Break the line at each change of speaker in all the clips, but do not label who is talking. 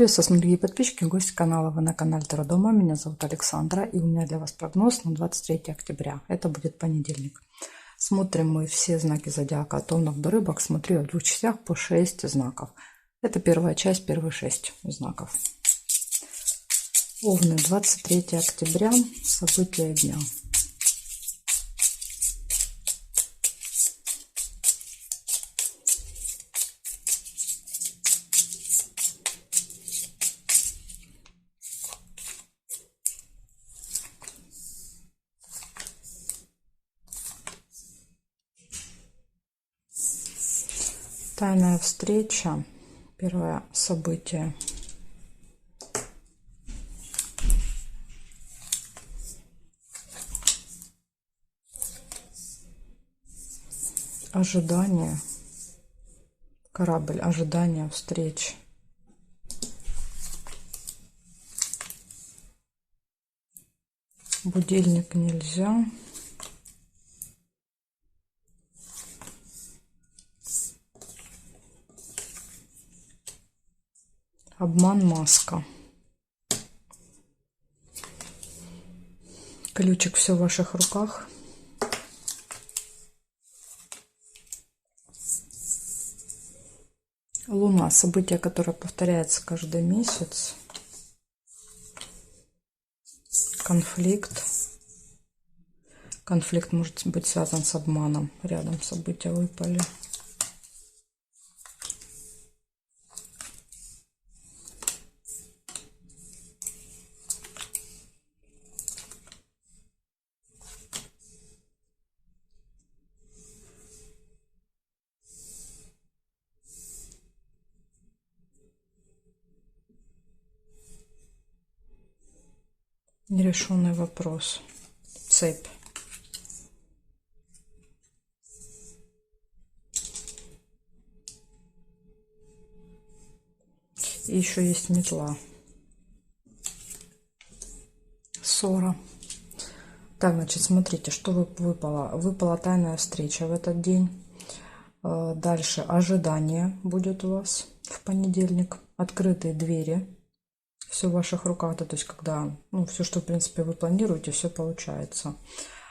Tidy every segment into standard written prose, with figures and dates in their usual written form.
Приветствую, дорогие подписчики, гости канала. Вы на канале Таро Дома. Меня зовут Александра, и у меня для вас прогноз на 23 октября. Это будет понедельник. Смотрим мы все знаки зодиака от Овнов до Рыбок. Смотрю я в двух частях по 6 знаков. Это первая часть, первые 6 знаков. Овны, 23 октября, события дня. Тайная встреча. Первое событие. Ожидание. Корабль. Ожидание встреч. Будильник нельзя. Обман, маска. Ключик, все в ваших руках. Луна. Событие, которое повторяется каждый месяц. Конфликт. Конфликт может быть связан с обманом. Рядом события выпали. Нерешенный вопрос. Цепь. И еще есть метла. Ссора. Так, значит, смотрите, что выпало. Выпала тайная встреча в этот день. Дальше ожидание будет у вас в понедельник. Открытые двери. Все в ваших руках, да, то есть когда, все, что в принципе вы планируете, все получается.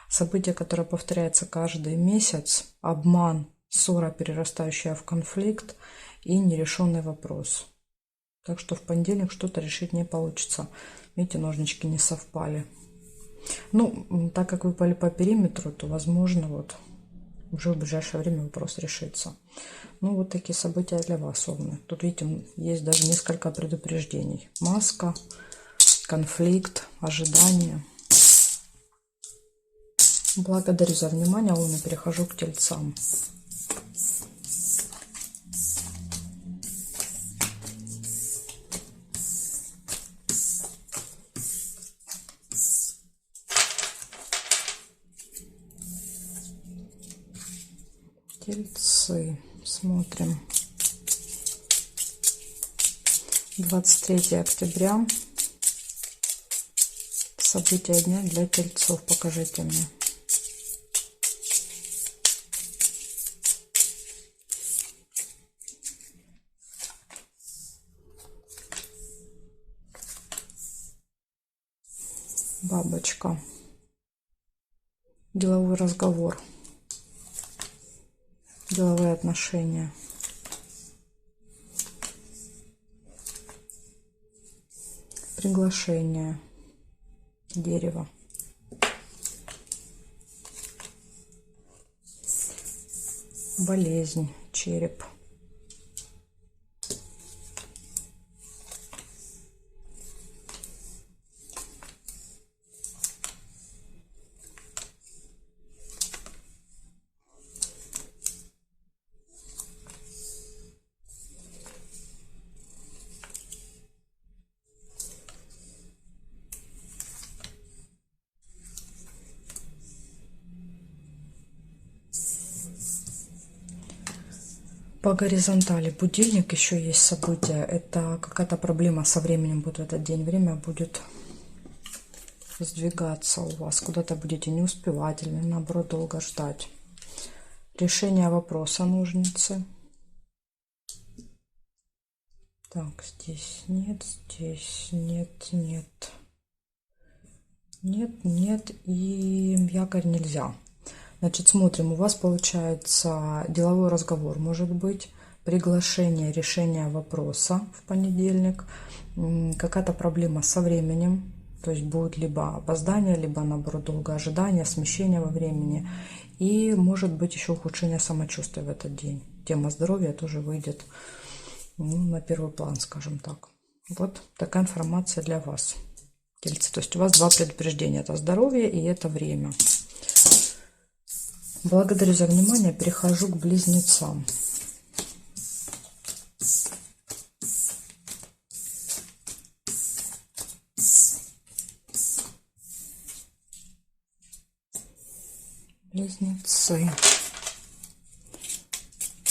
Событие, которое повторяется каждый месяц, обман, ссора, перерастающая в конфликт и нерешенный вопрос. Так что в понедельник что-то решить не получится. Видите, ножнички не совпали. Так как выпали по периметру, то возможно вот уже в ближайшее время вопрос решится. Вот такие события для вас, Овны. Тут, видите, есть даже несколько предупреждений. Маска, конфликт, ожидание. Благодарю за внимание, Овны. Перехожу к Тельцам. Тельцы. Смотрим. 23 октября. События дня для Тельцов. Покажите мне. Бабочка. Деловой разговор. Деловые отношения. Приглашение. Дерево. Болезнь. Череп. По горизонтали будильник, еще есть события. Это какая-то проблема со временем будет в этот день. Время будет сдвигаться у вас. Куда-то будете не успевать или наоборот долго ждать. Решение вопроса, ножницы. Так, здесь нет, нет, нет. Нет, нет и якорь нельзя. Значит, смотрим, у вас получается деловой разговор, может быть, приглашение, решение вопроса в понедельник, какая-то проблема со временем, то есть будет либо опоздание, либо наоборот долгое ожидание, смещение во времени, и может быть еще ухудшение самочувствия в этот день. Тема здоровья тоже выйдет, ну, на первый план, скажем так. Вот такая информация для вас, Тельцы. То есть у вас два предупреждения: это здоровье и это время. Благодарю за внимание. Перехожу к Близнецам. Близнецы.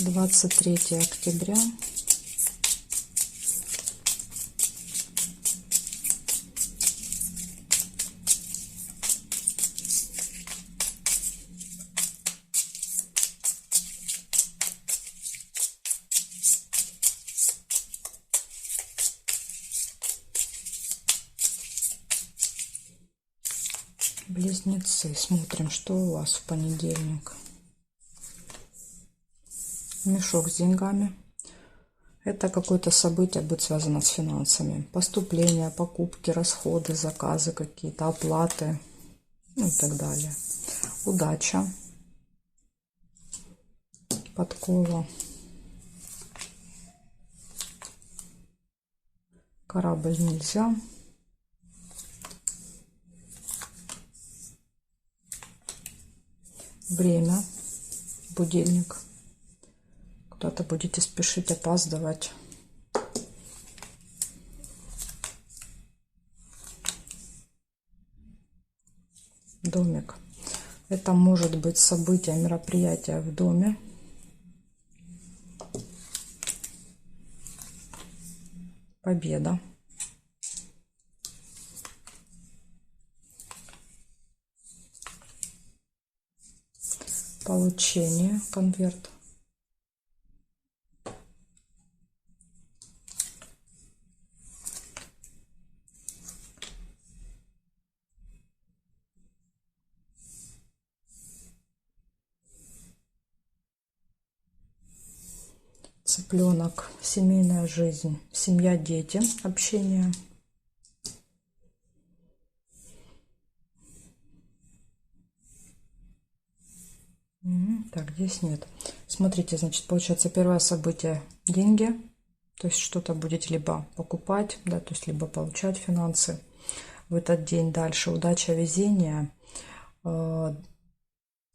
23 октября. Близнецы. Смотрим, что у вас в понедельник. Мешок с деньгами. Это какое-то событие будет связано с финансами. Поступления, покупки, расходы, заказы какие-то, оплаты, ну и так далее. Удача. Подкова. Корабль нельзя. Время. Будильник. Куда-то будете спешить, опаздывать. Домик. Это может быть событие, мероприятие в доме. Победа. Получение. Конверт. Цыпленок. Семейная жизнь. Семья, дети. Общение. Так, здесь нет. Смотрите, значит, получается первое событие – деньги. То есть что-то будете либо покупать, да, то есть либо получать финансы в этот день. Дальше удача, везение.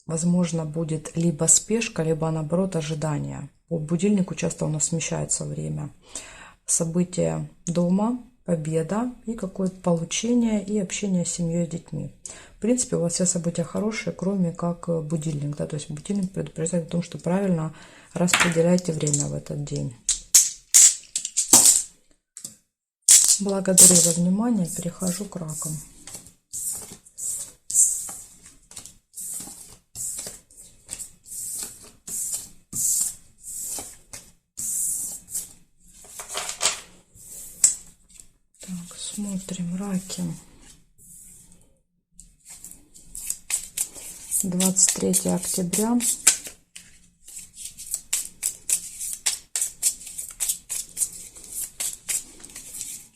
Возможно, будет либо спешка, либо наоборот ожидание. По будильнику часто у нас смещается время. События дома, победа и какое-то получение и общение с семьей, с детьми. В принципе, у вас все события хорошие, кроме как будильник. Да, то есть будильник предупреждает о том, что правильно распределяйте время в этот день. Благодарю за внимание. Перехожу к ракам. Так, смотрим раки. 23 октября.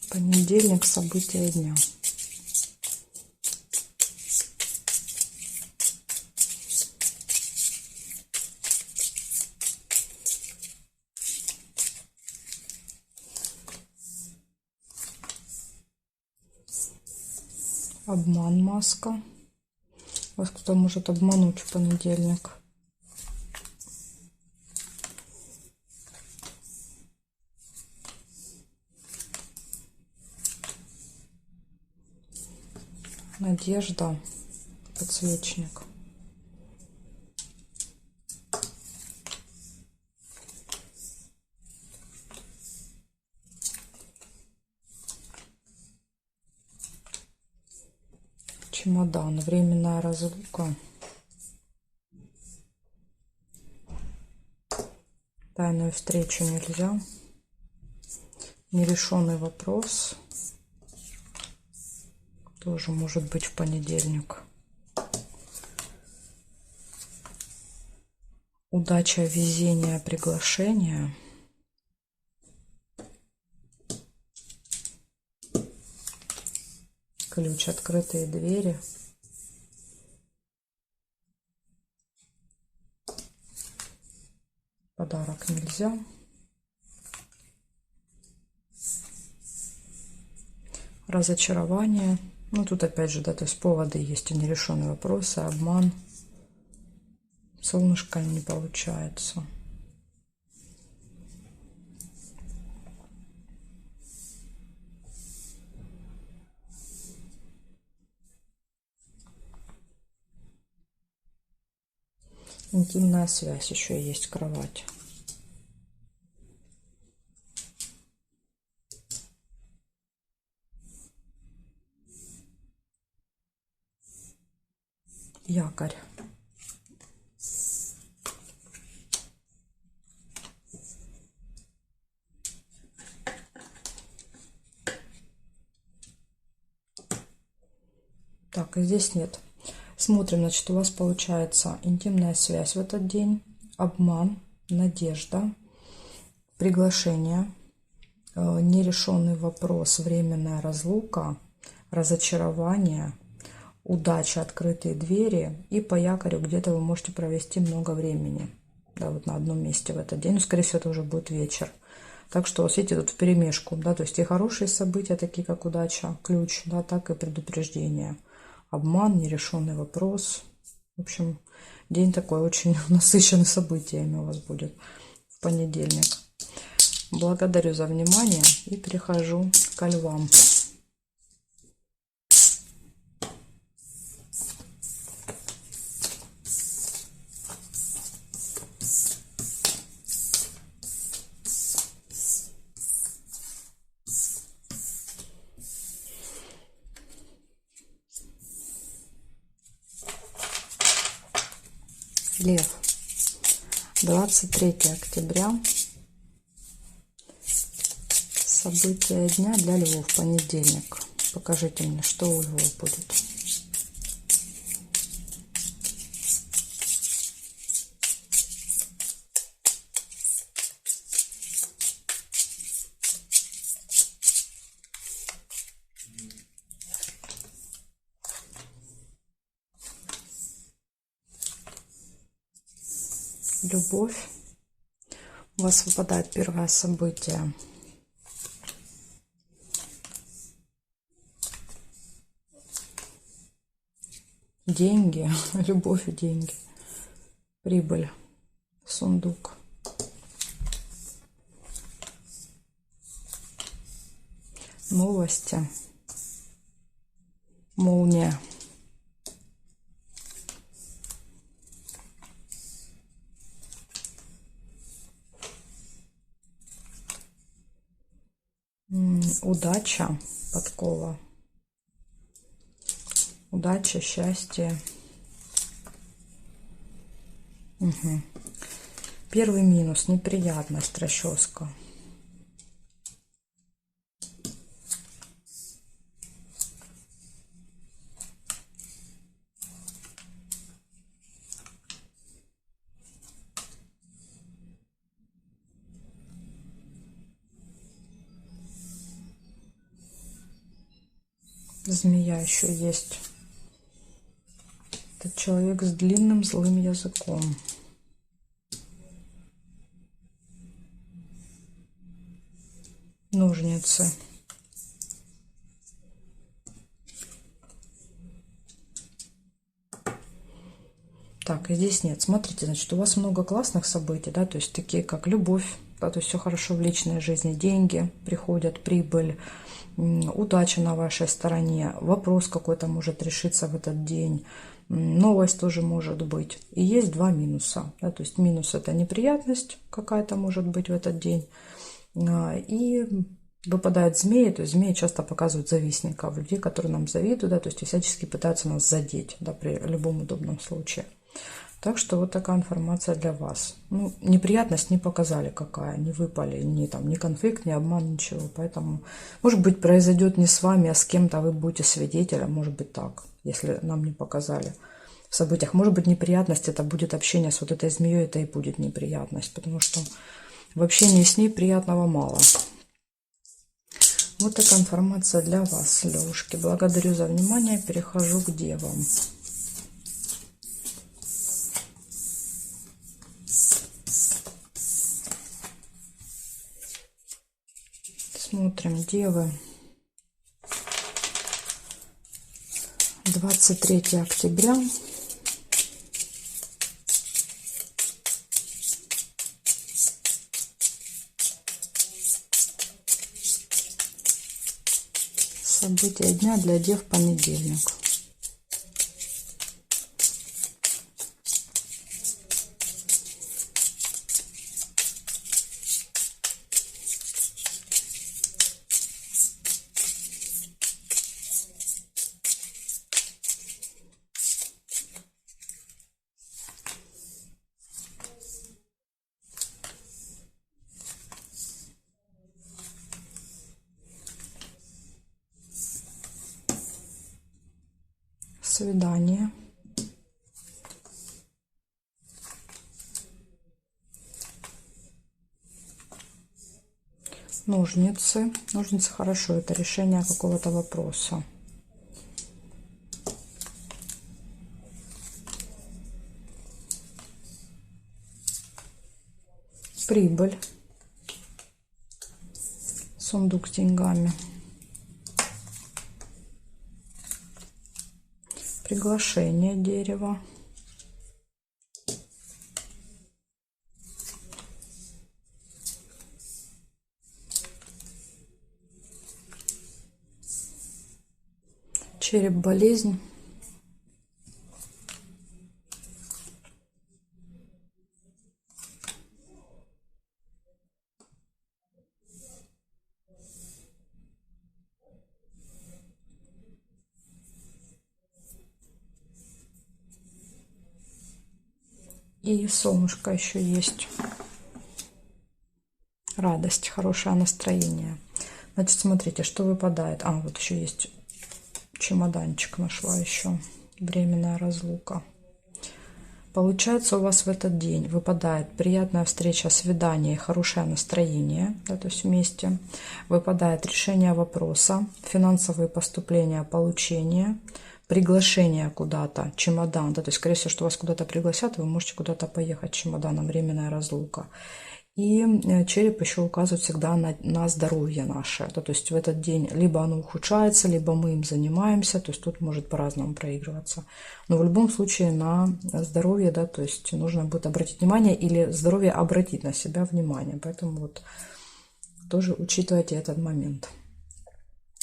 Понедельник. События дня. Обман, маска. Вас кто может обмануть в понедельник. Надежда. Подсвечник. Чемодан. Временная разлука. Тайную встречу нельзя. нерешенный вопрос тоже может быть в понедельник. Удача, везение, приглашение. Ключ, открытые двери. Подарок нельзя. Разочарование. Ну, тут опять же, да, то есть поводы есть и нерешенные вопросы, обман. Солнышко не получается. Интимная связь еще есть, кровать. Якорь. Так, и здесь нет. Смотрим, значит, у вас получается интимная связь в этот день, обман, надежда, приглашение, нерешенный вопрос, временная разлука, разочарование, удача, открытые двери, и по якорю где-то вы можете провести много времени, да, вот на одном месте в этот день. Ну, скорее всего, это уже будет вечер. Так что, вот видите, тут вперемешку, да, то есть и хорошие события, такие как удача, ключ, да, так и предупреждение. Обман, нерешенный вопрос. В общем, день такой очень насыщенный событиями у вас будет в понедельник. Благодарю за внимание и перехожу к львам. Лев. 23 октября. События дня для львов. Понедельник. Покажите мне, что у львов будет. Любовь. У вас выпадает первое событие. Деньги. Любовь и деньги. Прибыль. Сундук. Новости. Молния. Удача, подкова. Удача, счастье. Угу. Первый минус, неприятность, расческа. Змея еще есть. Это человек с длинным злым языком. Ножницы. Так, и здесь нет. Смотрите, значит, у вас много классных событий, да, то есть такие как любовь, да, то есть все хорошо в личной жизни, деньги приходят, прибыль, удача на вашей стороне, вопрос какой-то может решиться в этот день, новость тоже может быть. И есть два минуса, да, то есть минус — это неприятность какая-то может быть в этот день, и выпадают змеи, то есть змеи часто показывают завистников, людей, которые нам завидуют, да, то есть всячески пытаются нас задеть, да, при любом удобном случае. Так что вот такая информация для вас. Ну, неприятность не показали какая, не выпали, ни там, ни конфликт, ни обман, ничего. Поэтому, может быть, произойдет не с вами, а с кем-то вы будете свидетелем, может быть так, если нам не показали в событиях. Может быть, неприятность это будет общение с вот этой змеей, это и будет неприятность, потому что в общении с ней приятного мало. Вот такая информация для вас, Лёшки. Благодарю за внимание, перехожу к девам. Смотрим, девы. 23 октября. События дня для дев понедельник. Свидание. Ножницы. Ножницы хорошо, это решение какого-то вопроса. Прибыль. Сундук с деньгами. Приглашение, дерево. Череп, болезнь. И солнышко еще есть. Радость, хорошее настроение. Значит, смотрите, что выпадает. А, вот еще есть чемоданчик, нашла еще. Временная разлука. Получается, у вас в этот день выпадает приятная встреча, свидание, хорошее настроение, да, то есть вместе. Выпадает решение вопроса, финансовые поступления, получение, приглашение куда-то, чемодан, да, то есть, скорее всего, что вас куда-то пригласят, вы можете куда-то поехать чемоданом, временная разлука. И череп еще указывает всегда на здоровье наше. Да, то есть в этот день либо оно ухудшается, либо мы им занимаемся. То есть тут может по-разному проигрываться. Но в любом случае на здоровье, да, то есть нужно будет обратить внимание или здоровье обратить на себя внимание. Поэтому вот тоже учитывайте этот момент.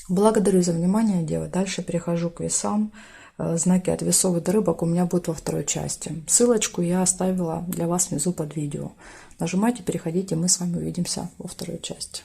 Благодарю за внимание, девы. Дальше перехожу к весам. Знаки от весов и до рыбок у меня будут во второй части. Ссылочку я оставила для вас внизу под видео. Нажимайте, переходите, мы с вами увидимся во второй части.